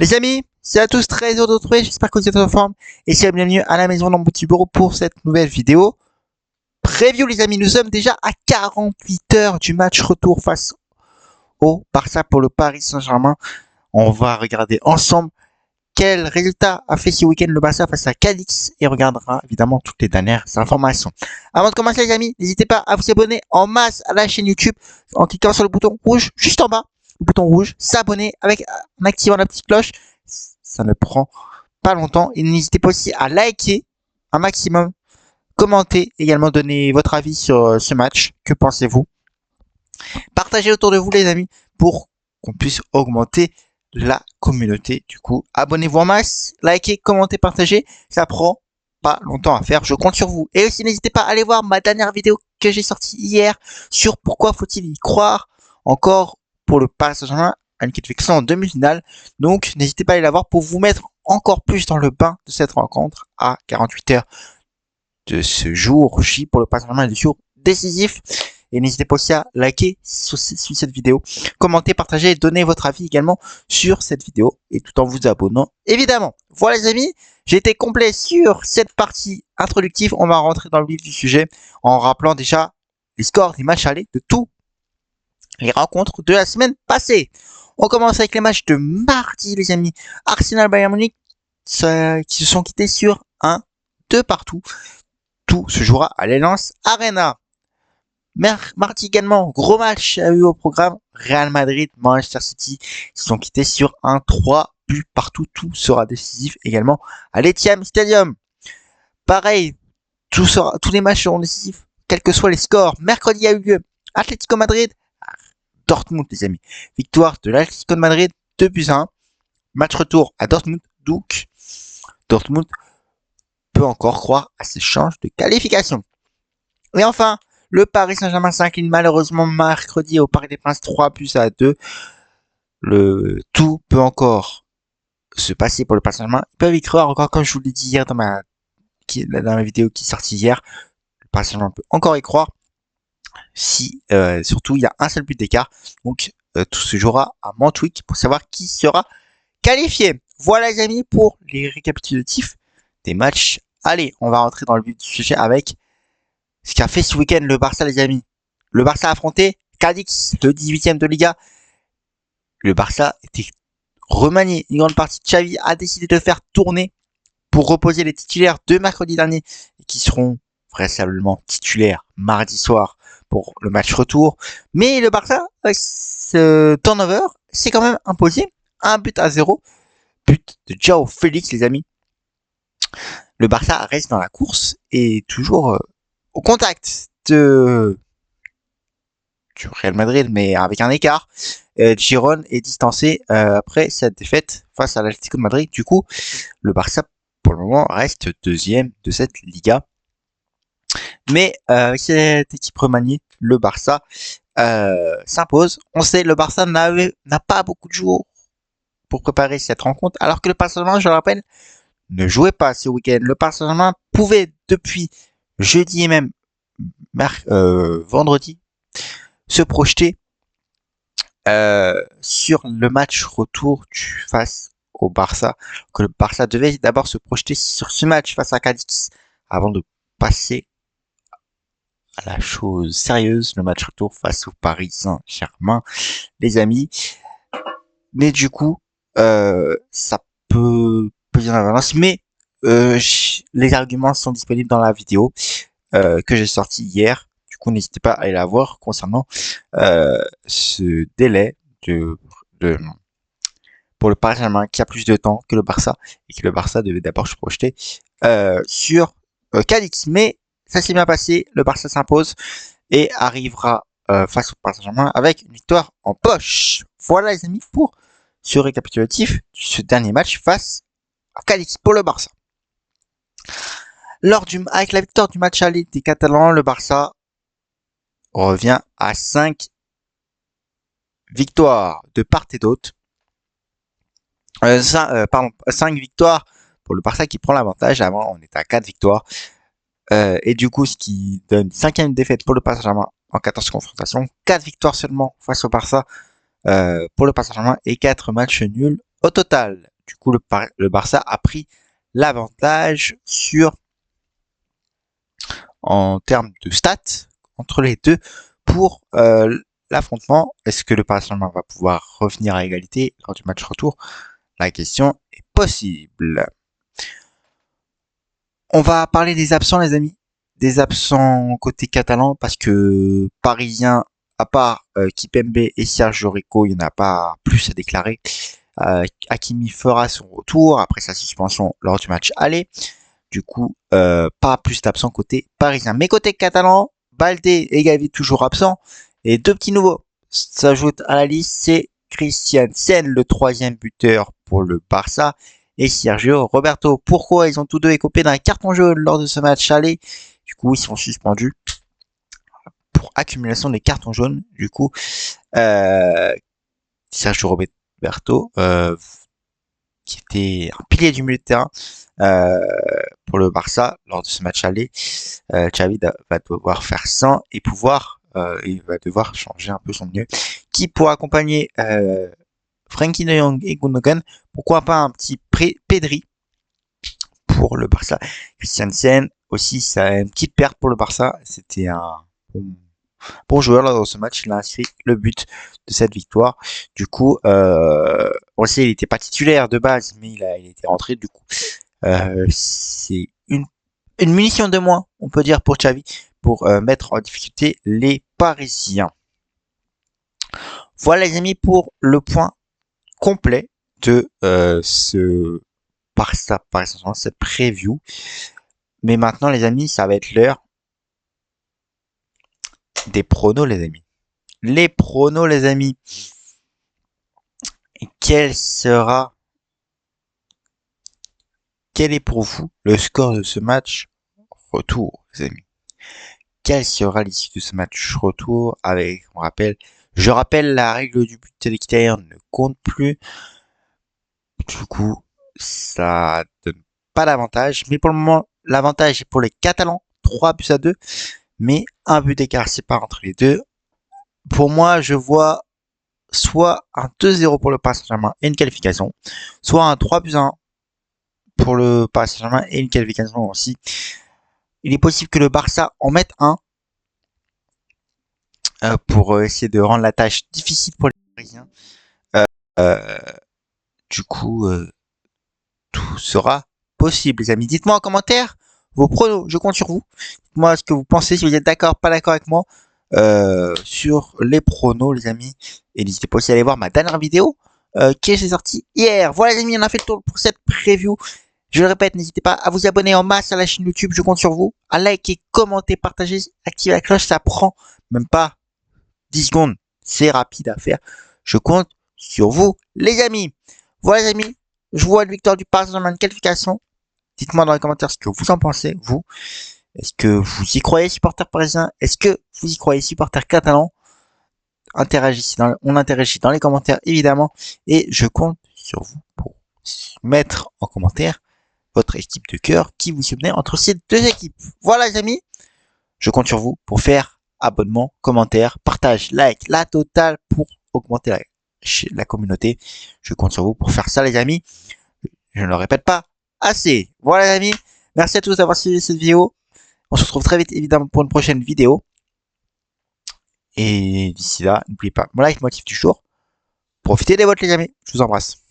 Les amis, c'est à tous, très heureux de vous retrouver, j'espère que vous êtes en forme et c'est bienvenue à la maison dans mon petit bureau pour cette nouvelle vidéo. Preview les amis, nous sommes déjà à 48 heures du match retour face au Barça pour le Paris Saint-Germain. On va regarder ensemble quel résultat a fait ce week-end le Barça face à Cadix et regardera évidemment toutes les dernières informations. Avant de commencer les amis, n'hésitez pas à vous abonner en masse à la chaîne YouTube en cliquant sur le bouton rouge juste en bas, le bouton rouge, s'abonner en activant la petite cloche. Ça ne prend pas longtemps et n'hésitez pas aussi à liker un maximum, commenter également, donner votre avis sur ce match. Que pensez-vous? Partagez autour de vous les amis pour qu'on puisse augmenter la communauté. Du coup, abonnez-vous en masse, likez, commentez, partagez. Ça prend pas longtemps à faire. Je compte sur vous. Et aussi, n'hésitez pas à aller voir ma dernière vidéo que j'ai sortie hier sur pourquoi faut-il y croire encore pour le Paris Saint-Germain à une qualification en demi-finale. Donc, n'hésitez pas à aller la voir pour vous mettre encore plus dans le bain de cette rencontre à 48 heures de ce jour J pour le Paris Saint-Germain, du jour décisif. Et n'hésitez pas aussi à liker sur cette vidéo, commenter, partager, donner votre avis également sur cette vidéo et tout en vous abonnant évidemment. Voilà les amis, j'ai été complet sur cette partie introductive. On va rentrer dans le vif du sujet en rappelant déjà les scores des matchs allés de tous les rencontres de la semaine passée. On commence avec les matchs de mardi les amis. Arsenal Bayern Munich qui se sont quittés sur un 2 partout. Tout se jouera à l'Allianz Arena. Mardi également, gros match a eu au programme. Real Madrid, Manchester City se sont quittés sur un 3 buts partout. Tout sera décisif également à l'Etihad Stadium. Pareil, tous les matchs seront décisifs, quels que soient les scores. Mercredi a eu lieu Atlético Madrid, Dortmund les amis. Victoire de l'Atlético de Madrid 2-1. Match retour à Dortmund, donc Dortmund peut encore croire à ses chances de qualification. Et enfin, le Paris Saint-Germain s'incline malheureusement mercredi au Parc des Princes 3-2. Le tout peut encore se passer pour le Paris Saint-Germain. Ils peuvent y croire encore, comme je vous l'ai dit hier dans ma vidéo qui est sortie hier. Le Paris Saint-Germain peut encore y croire. Si surtout il y a un seul but d'écart. Donc tout se jouera à Montjuic pour savoir qui sera qualifié. Voilà les amis pour les récapitulatifs des matchs. Allez, on va rentrer dans le vif du sujet avec ce qu'a fait ce week-end le Barça les amis. Le Barça a affronté Cadix, le 18e de Liga. Le Barça était remanié. Une grande partie de Xavi a décidé de faire tourner pour reposer les titulaires de mercredi dernier et qui seront vraisemblablement titulaires mardi soir pour le match retour. Mais le Barça, avec ce turnover, s'est quand même imposé 1-0. But de João Félix les amis. Le Barça reste dans la course et toujours au contact du Real Madrid, mais avec un écart. Girona est distancé après cette défaite face à l'Atlético de Madrid. Du coup, le Barça, pour le moment, reste deuxième de cette Liga. Mais avec cette équipe remaniée, le Barça s'impose. On sait, le Barça n'a pas beaucoup de jours pour préparer cette rencontre, alors que le Paris Saint-Germain, je le rappelle, ne jouait pas ce week-end. Le Paris Saint-Germain pouvait depuis jeudi et même vendredi se projeter sur le match retour face au Barça, que le Barça devait d'abord se projeter sur ce match face à Cadix avant de passer à la chose sérieuse, le match retour face au Paris Saint-Germain, les amis. Mais du coup, ça peut peser dans la balance, mais les arguments sont disponibles dans la vidéo que j'ai sortie hier. Du coup, n'hésitez pas à aller la voir concernant ce délai pour le Paris Saint-Germain qui a plus de temps que le Barça et que le Barça devait d'abord se projeter sur Cadix. Mais ça s'est bien passé, le Barça s'impose et arrivera face au Paris Saint-Germain avec une victoire en poche. Voilà les amis pour ce récapitulatif de ce dernier match face à Cadix pour le Barça. Avec la victoire du match aller des Catalans, le Barça revient à 5 victoires de part et d'autre. 5 victoires pour le Barça qui prend l'avantage. Avant, on était à 4 victoires. Et du coup, ce qui donne 5e défaite pour le Paris Saint-Germain en 14 confrontations. 4 victoires seulement face au Barça pour le Paris Saint-Germain et 4 matchs nuls Au total, du coup, le Barça a pris l'avantage en termes de stats entre les deux pour l'affrontement. Est-ce que le Paris Saint-Germain va pouvoir revenir à égalité lors du match retour? La question est possible. On va parler des absents, les amis. Des absents côté catalan, parce que parisien, à part Kipembe et Sergio Rico, il n'y en a pas plus à déclarer. Hakimi fera son retour après sa suspension lors du match aller. Du coup, pas plus d'absents côté parisien. Mais côté catalan, Baldé et Gavi toujours absents. Et deux petits nouveaux s'ajoutent à la liste, c'est Christiansen, le troisième buteur pour le Barça, et Sergio Roberto. Pourquoi? Ils ont tous deux écopé d'un carton jaune lors de ce match aller. Du coup, ils sont suspendus pour accumulation des cartons jaunes. Du coup, Sergio Roberto, qui était un pilier du milieu de terrain pour le Barça lors de ce match aller, Xavi va devoir faire 100 et il va devoir changer un peu son milieu. Qui pour accompagner Frenkie de Jong et Gundogan, pourquoi pas un petit Pedri pour le Barça. Christiansen aussi, c'est une petite perte pour le Barça. C'était un bon joueur là, dans ce match. Il a inscrit le but de cette victoire. Du coup, on le sait, il n'était pas titulaire de base, mais il était rentré. Du coup, c'est une munition de moins, on peut dire, pour Xavi, pour mettre en difficulté les Parisiens. Voilà les amis pour le point complet de ce Barça Paris Saint-Germain, cette preview. Mais maintenant les amis, ça va être l'heure des pronos les amis. Les pronos les amis. Et quel est pour vous le score de ce match retour les amis? Quelle sera l'issue de ce match retour avec, je rappelle la règle du but de l'extérieur ne compte plus. Du coup, ça donne pas d'avantage. Mais pour le moment, l'avantage est pour les Catalans. 3-2. Mais un but d'écart sépare entre les deux. Pour moi, je vois soit un 2-0 pour le Paris Saint-Germain et une qualification, soit un 3-1 pour le Paris Saint-Germain et une qualification aussi. Il est possible que le Barça en mette un pour essayer de rendre la tâche difficile pour les Parisiens. Du coup, tout sera possible, les amis. Dites-moi en commentaire vos pronos, je compte sur vous. Dites-moi ce que vous pensez, si vous êtes d'accord, pas d'accord avec moi sur les pronos, les amis. Et n'hésitez pas aussi à aller voir ma dernière vidéo qui est sortie hier. Voilà, les amis, on a fait le tour pour cette preview. Je le répète, n'hésitez pas à vous abonner en masse à la chaîne YouTube, je compte sur vous. À liker, commenter, partager, activer la cloche, ça prend même pas 10 secondes. C'est rapide à faire. Je compte sur vous, les amis. Voilà, les amis. Je vois une victoire du Paris Saint-Germain, une qualification. Dites-moi dans les commentaires ce que vous en pensez, vous. Est-ce que vous y croyez, supporters parisiens? Est-ce que vous y croyez, supporters catalans? On interagit dans les commentaires, évidemment. Et je compte sur vous pour mettre en commentaire votre équipe de cœur qui vous souvenez entre ces deux équipes. Voilà, les amis. Je compte sur vous pour faire abonnement, commentaire, partage, like, la totale pour augmenter la communauté. Je compte sur vous pour faire ça, les amis. Je ne le répète pas assez. Voilà, les amis. Merci à tous d'avoir suivi cette vidéo. On se retrouve très vite, évidemment, pour une prochaine vidéo. Et d'ici là, n'oubliez pas, mon like motive toujours. Profitez des votes, les amis. Je vous embrasse.